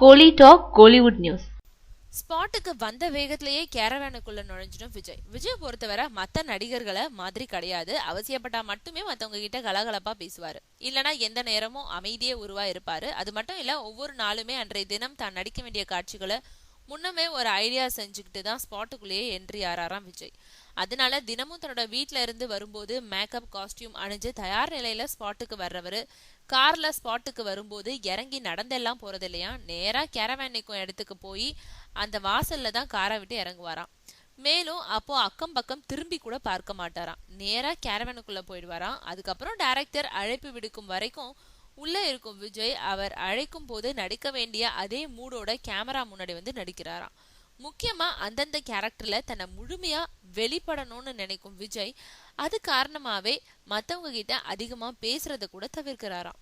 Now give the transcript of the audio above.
கோலி talk Kollywood news. ஸ்பாட்டுக்கு வந்த வேகத்திலேயே கேரவேனுக்குள்ள நுழைஞ்சிடும் விஜய். விஜய் பொறுத்தவரை மத்த நடிகர்களை மாதிரி கிடையாது. அவசியப்பட்டா மட்டுமே மத்தவங்க கிட்ட கலகலப்பா பேசுவாரு. இல்லனா எந்த நேரமும் அமைதியே உருவா இருப்பாரு. அது மட்டும் இல்ல, ஒவ்வொரு நாளுமே அன்றைய தினம் தான் நடிக்க வேண்டிய காட்சிகளை முன்னமே ஒரு ஐடியா செஞ்சுக்கிட்டு தான் ஸ்பாட்டுக்குள்ளேயே என்ட்ரி ஆறாராம் விஜய். அதனால தினமும் தன்னோட வீட்டுல இருந்து வரும்போது மேக்கப் காஸ்டியூம் அணிஞ்சு தயார் நிலையில ஸ்பாட்டுக்கு வர்றவரு கார்ல ஸ்பாட்டுக்கு வரும்போது இறங்கி நடந்தெல்லாம் போறது இல்லையா, நேரா கேரவேன் நிற்கும் இடத்துக்கு போய் அந்த வாசல்ல தான் காரை விட்டு இறங்குவாராம். மேலும் அப்போ அக்கம் பக்கம் திரும்பி கூட பார்க்க மாட்டாராம். நேரா கேரவேனுக்குள்ள போயிடுவாராம். அதுக்கப்புறம் டைரக்டர் அழைப்பு விடுக்கும் வரைக்கும் உள்ள இருக்கும் விஜய் அவர் அழைக்கும் போது நடிக்க வேண்டிய அதே மூடோட கேமரா முன்னாடி வந்து நடிக்கிறாராம். முக்கியமா அந்தந்த கேரக்டர்ல தன்னை முழுமையா வெளிப்படணும்னு நினைக்கும் விஜய் அது காரணமாவே மத்தவங்க கிட்ட அதிகமா பேசுறத கூட தவிர்க்கிறாராம்.